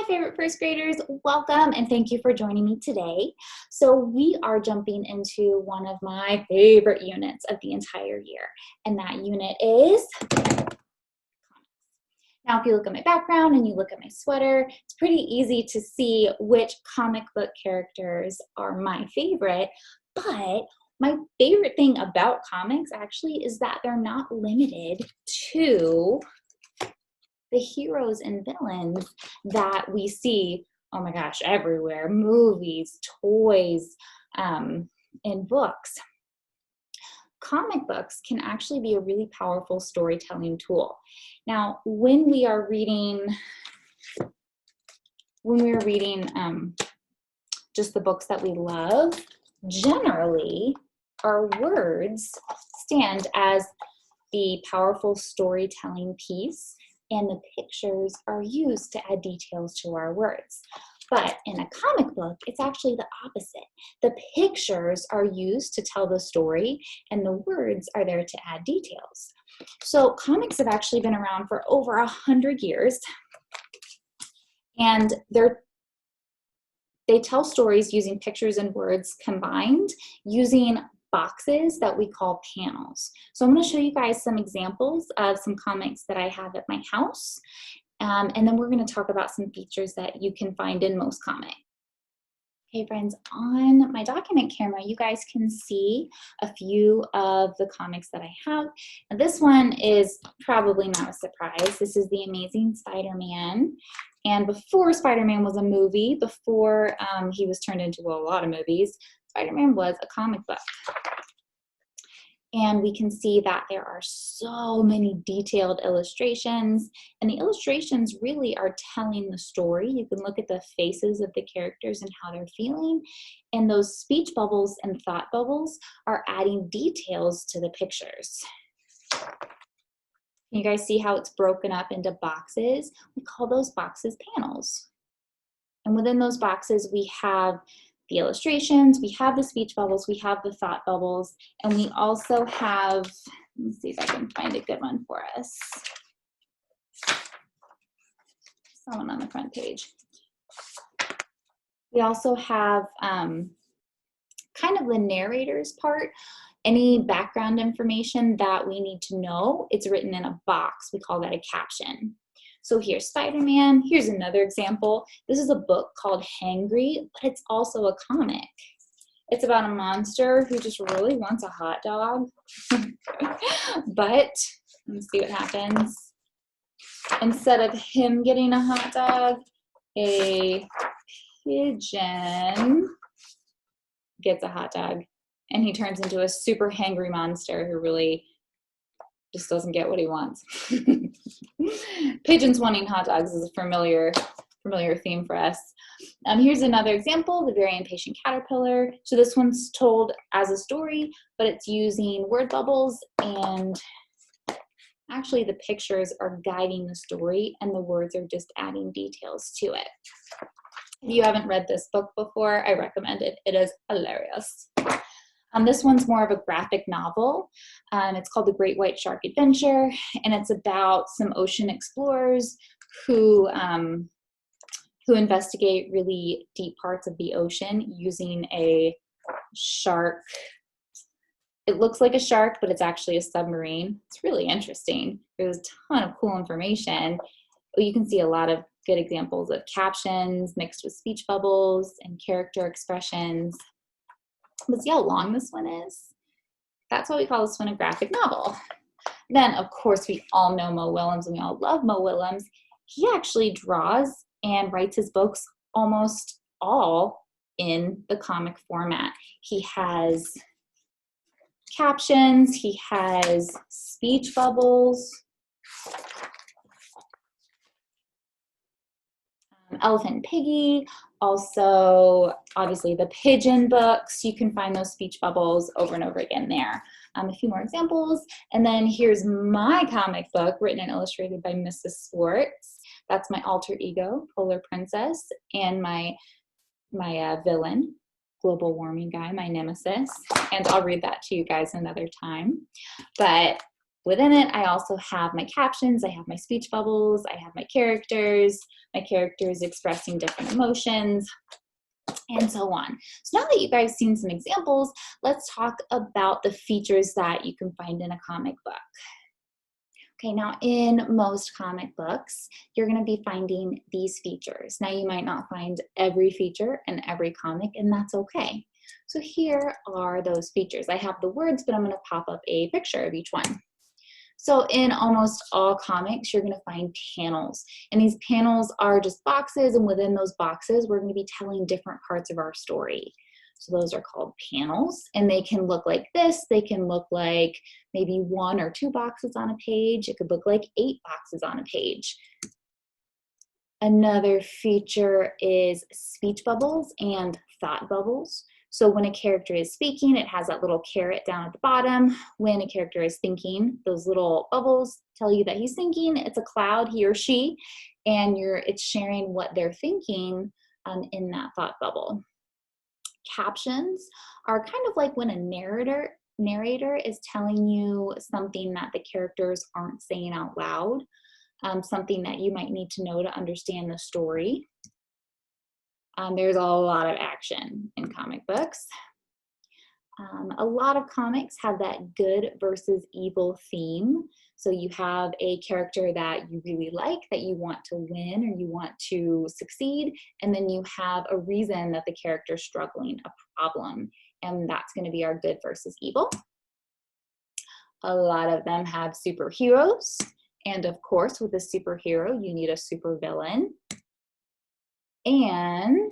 favorite first graders, welcome and thank you for joining me today. So we are jumping into one of my favorite units of the entire year, and that unit is comics. Now if you look at my background and you look at my sweater, it's pretty easy to see which comic book characters are my favorite, but my favorite thing about comics actually is that they're not limited to the heroes and villains that we see, oh my gosh, everywhere, movies, toys, and books. Comic books can actually be a really powerful storytelling tool. Now, when we are reading just the books that we love, generally our words stand as the powerful storytelling piece, and the pictures are used to add details to our words. But in a comic book, it's actually the opposite. The pictures are used to tell the story, and the words are there to add details. So comics have actually been around for over 100 years, and they tell stories using pictures and words combined, using boxes that we call panels. So I'm going to show you guys some examples of some comics that I have at my house, and then we're going to talk about some features that you can find in most comics. Okay, friends, on my document camera, you guys can see a few of the comics that I have. And this one is probably not a surprise. This is The Amazing Spider-Man. And before Spider-Man was a movie, before he was turned into a lot of movies, Spider-Man was a comic book. And we can see that there are so many detailed illustrations, and the illustrations really are telling the story. You can look at the faces of the characters and how they're feeling, and those speech bubbles and thought bubbles are adding details to the pictures. You guys see how it's broken up into boxes? We call those boxes panels. And within those boxes, we have the illustrations, we have the speech bubbles, we have the thought bubbles, and we also have, let's see if I can find a good one for us. Someone on the front page. We also have kind of the narrator's part. Any background information that we need to know, it's written in a box. We call that a caption. So here's Spider-Man. Here's another example. This is a book called Hangry, but it's also a comic. It's about a monster who just really wants a hot dog. But let's see what happens. Instead of him getting a hot dog, a pigeon gets a hot dog, and he turns into a super hangry monster who really just doesn't get what he wants. Pigeons wanting hot dogs is a familiar theme for us. Here's another example, The Very Impatient Caterpillar. So this one's told as a story, but it's using word bubbles, and actually the pictures are guiding the story and the words are just adding details to it. If you haven't read this book before, I recommend it. It is hilarious. This one's more of a graphic novel. It's called The Great White Shark Adventure, and it's about some ocean explorers who investigate really deep parts of the ocean using a shark. It looks like a shark, but it's actually a submarine. It's really interesting. There's a ton of cool information. You can see a lot of good examples of captions mixed with speech bubbles and character expressions. But see how long this one is? That's why we call this one a graphic novel. Then, of course, we all know Mo Willems, and we all love Mo Willems. He actually draws and writes his books almost all in the comic format. He has captions, he has speech bubbles, Elephant and Piggy, also obviously the Pigeon books. You can find those speech bubbles over and over again there. A few more examples, and then here's my comic book written and illustrated by Mrs. Swartz. That's my alter ego, Polar Princess, and my villain, global warming guy, my nemesis, and I'll read that to you guys another time. But within it, I also have my captions, I have my speech bubbles, I have my characters expressing different emotions, and so on. So now that you guys seen some examples, let's talk about the features that you can find in a comic book. Okay, now in most comic books, you're going to be finding these features. Now you might not find every feature in every comic, and that's okay. So here are those features. I have the words, but I'm going to pop up a picture of each one. So in almost all comics, you're going to find panels. And these panels are just boxes, and within those boxes, we're going to be telling different parts of our story. So those are called panels, and they can look like this. They can look like maybe 1 or 2 boxes on a page. It could look like 8 boxes on a page. Another feature is speech bubbles and thought bubbles. So when a character is speaking, it has that little caret down at the bottom. When a character is thinking, those little bubbles tell you that he's thinking. It's a cloud, he or she, and it's sharing what they're thinking in that thought bubble. Captions are kind of like when a narrator is telling you something that the characters aren't saying out loud, something that you might need to know to understand the story. There's a lot of action in comic books. A lot of comics have that good versus evil theme. So you have a character that you really like, that you want to win or you want to succeed, and then you have a reason that the character is struggling, a problem, and that's going to be our good versus evil. A lot of them have superheroes, and of course, with a superhero, you need a supervillain. And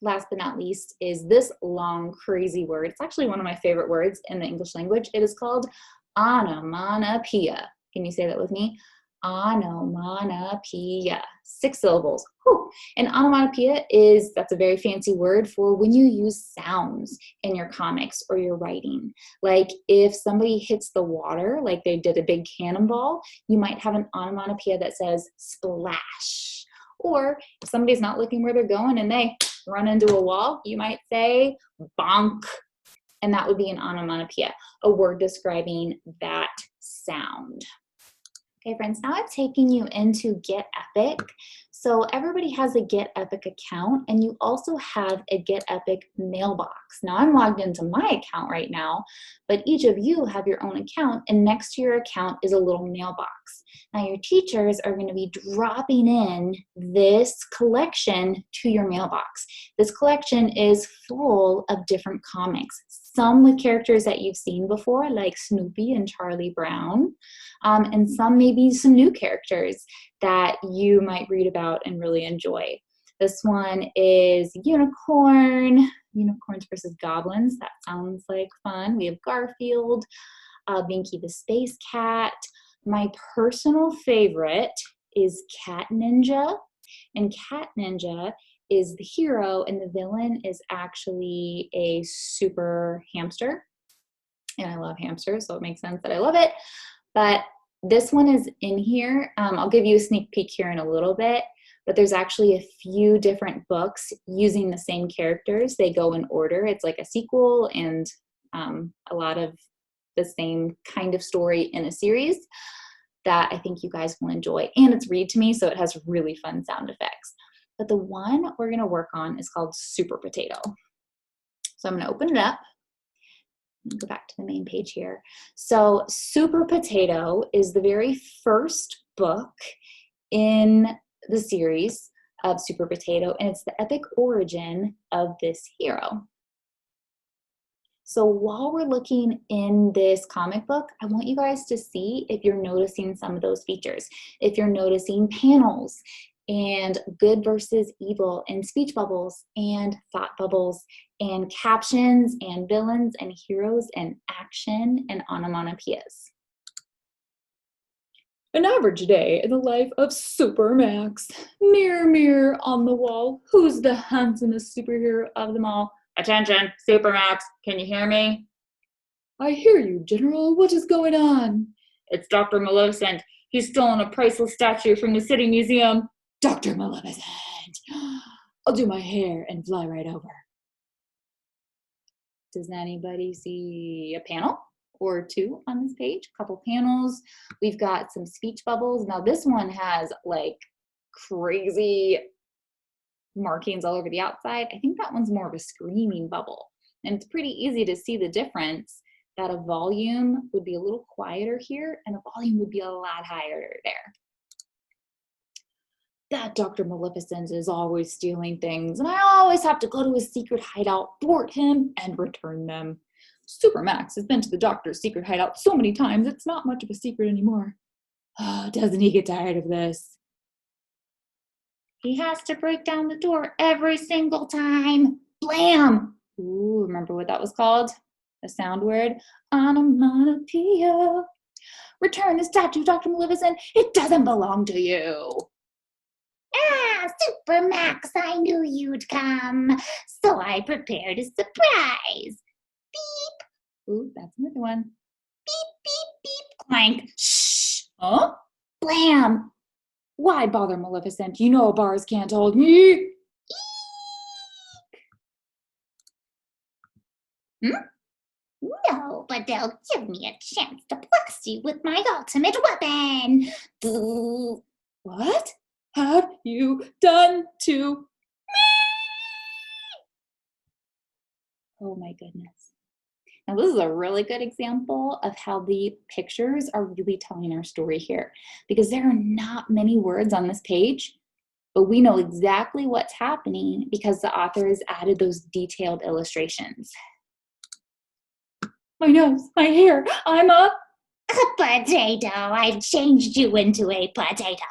last but not least is this long, crazy word. It's actually one of my favorite words in the English language. It is called onomatopoeia. Can you say that with me? Onomatopoeia. 6 syllables. Whew. And onomatopoeia that's a very fancy word for when you use sounds in your comics or your writing. Like if somebody hits the water, like they did a big cannonball, you might have an onomatopoeia that says splash. Or if somebody's not looking where they're going and they run into a wall, you might say bonk. And that would be an onomatopoeia, a word describing that sound. Okay, friends, now I'm taking you into Get Epic. So everybody has a Get Epic account, and you also have a Get Epic mailbox. Now I'm logged into my account right now, but each of you have your own account, and next to your account is a little mailbox. Now your teachers are going to be dropping in this collection to your mailbox. This collection is full of different comics, some with characters that you've seen before, like Snoopy and Charlie Brown, and some maybe some new characters that you might read about and really enjoy. This one is Unicorns versus Goblins. That sounds like fun. We have Garfield, Binky the Space Cat. My personal favorite is Cat Ninja, and Cat Ninja is the hero, and the villain is actually a super hamster. And I love hamsters, so it makes sense that I love it. But this one is in here. I'll give you a sneak peek here in a little bit, but there's actually a few different books using the same characters. They go in order. It's like a sequel and a lot of the same kind of story in a series that I think you guys will enjoy. And it's read to me, so it has really fun sound effects. But the one we're going to work on is called Super Potato. So I'm going to open it up. Go back to the main page here. So Super Potato is the very first book in the series of Super Potato, and it's the epic origin of this hero. So while we're looking in this comic book, I want you guys to see if you're noticing some of those features. If you're noticing panels and good versus evil and speech bubbles and thought bubbles and captions and villains and heroes and action and onomatopoeias. An average day in the life of Super Max. Mirror, mirror on the wall, who's the handsomest superhero of them all? Attention, Super Max, can you hear me? I hear you, General. What is going on? It's Dr. Maleficent. He's stolen a priceless statue from the City Museum. Dr. Maleficent. I'll do my hair and fly right over. Does anybody see a panel or two on this page, a couple panels. We've got some speech bubbles. Now this one has like crazy markings all over the outside. I think that one's more of a screaming bubble. And it's pretty easy to see the difference that a volume would be a little quieter here and a volume would be a lot higher there. That Dr. Maleficent is always stealing things, and I always have to go to his secret hideout, thwart him, and return them. Super Max has been to the doctor's secret hideout so many times, it's not much of a secret anymore. Oh, doesn't he get tired of this? He has to break down the door every single time. Blam! Ooh, remember what that was called? The sound word? Onomatopoeia. Return the statue, Dr. Maleficent. It doesn't belong to you. Ah, Super Max, I knew you'd come, so I prepared a surprise. Beep. Ooh, that's another one. Beep, beep, beep, clank. Shh. Huh? Blam. Why bother, Maleficent? You know bars can't hold me. Eek. No, but they'll give me a chance to blast you with my ultimate weapon. What have you done to me? Oh my goodness. Now this is a really good example of how the pictures are really telling our story here, because there are not many words on this page, but we know exactly what's happening because the author has added those detailed illustrations. My nose, my hair, I'm a potato. I've changed you into a potato.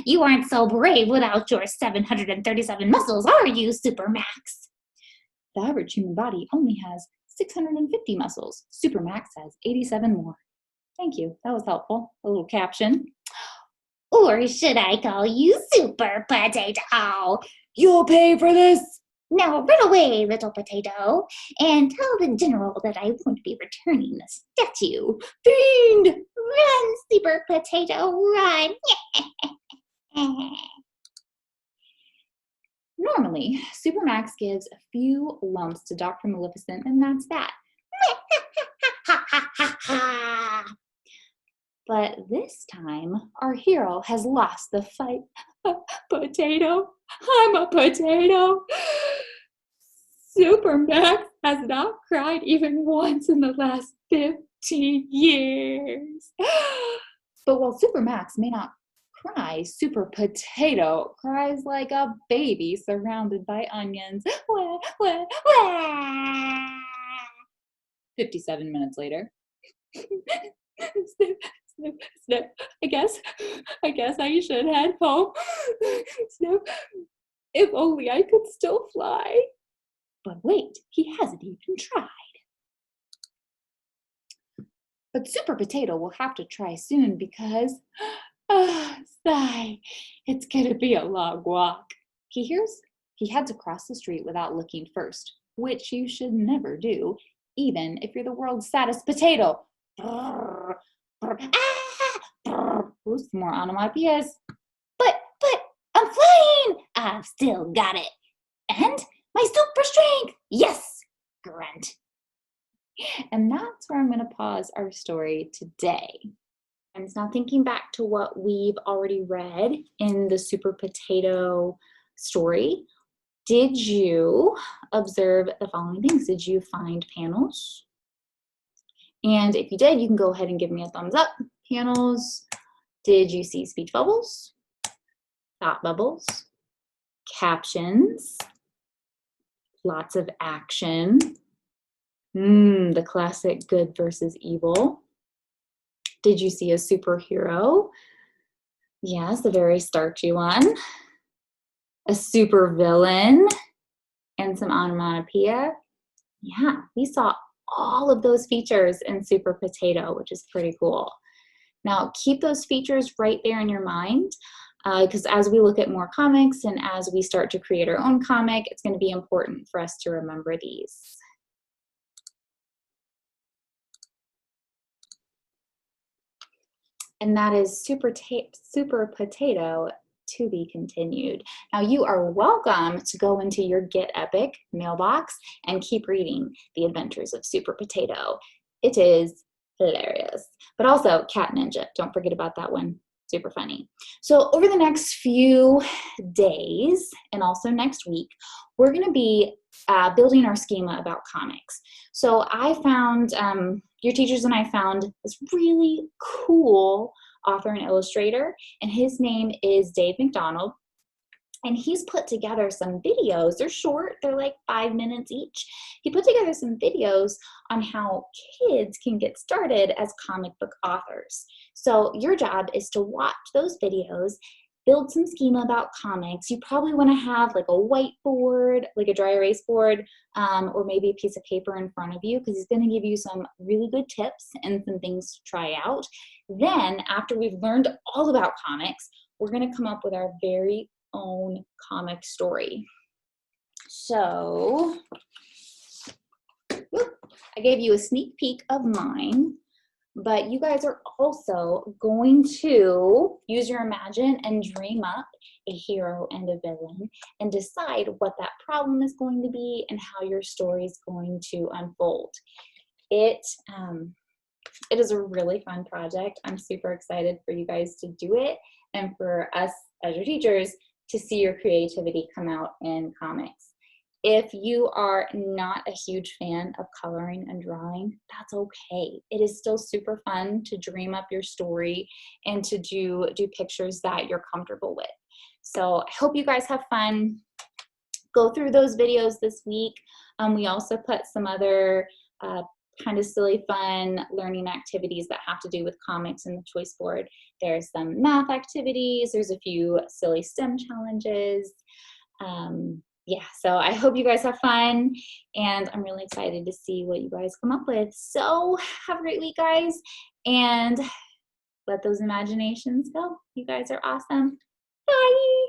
You aren't so brave without your 737 muscles, are you, Super Max? The average human body only has 650 muscles. Super Max has 87 more. Thank you. That was helpful. A little caption. Or should I call you Super Potato? You'll pay for this. Now run away, little potato, and tell the general that I won't be returning the statue. Fiend! Run, Super Potato, run! Normally, Super Max gives a few lumps to Dr. Maleficent, and that's that. But this time, our hero has lost the fight. Potato, I'm a potato. Super Max has not cried even once in the last 50 years. But while Super Max may not cry, Super Potato cries like a baby surrounded by onions. Wah, wah, wah. 57 minutes later. Snip, snip, snip. I guess I should head home. Snip. If only I could still fly. But wait, he hasn't even tried. But Super Potato will have to try soon because, sigh, it's gonna be a long walk. He heads across the street without looking first, which you should never do, even if you're the world's saddest potato. Brr, brr, ah, brr. Ooh, some more onomatopoeias. But, I'm flying! I've still got it. And my super strength! Yes! Grunt. And that's where I'm going to pause our story today. And now thinking back to what we've already read in the Super Potato story, did you observe the following things? Did you find panels? And if you did, you can go ahead and give me a thumbs up. Panels. Did you see speech bubbles? Thought bubbles? Captions? Lots of action. The classic good versus evil. Did you see a superhero? Yes, the very starchy one. A super villain and some onomatopoeia. Yeah, we saw all of those features in Super Potato, which is pretty cool. Now, keep those features right there in your mind, because as we look at more comics and as we start to create our own comic, it's going to be important for us to remember these. And that is Super Potato to be continued. Now you are welcome to go into your Get Epic mailbox and keep reading The Adventures of Super Potato. It is hilarious. But also Cat Ninja, don't forget about that one. Super funny. So over the next few days and also next week, we're going to be building our schema about comics. So I found, your teachers and I found this really cool author and illustrator, and his name is Dave McDonald. And he's put together some videos. They're short, they're like 5 minutes each. He put together some videos on how kids can get started as comic book authors. So your job is to watch those videos, build some schema about comics. You probably want to have like a whiteboard, like a dry erase board, or maybe a piece of paper in front of you, because he's going to give you some really good tips and some things to try out. Then after we've learned all about comics, we're going to come up with our very own comic story. So I gave you a sneak peek of mine, but you guys are also going to use your imagine and dream up a hero and a villain and decide what that problem is going to be and how your story is going to unfold. It is a really fun project. I'm super excited for you guys to do it and for us as your teachers to see your creativity come out in comics. If you are not a huge fan of coloring and drawing, that's okay. It is still super fun to dream up your story and to do pictures that you're comfortable with. So I hope you guys have fun. Go through those videos this week. We also put some other kind of silly, fun learning activities that have to do with comics in the choice board. There's some math activities. There's a few silly STEM challenges. Yeah, so I hope you guys have fun, and I'm really excited to see what you guys come up with. So have a great week, guys, and let those imaginations go. You guys are awesome. Bye.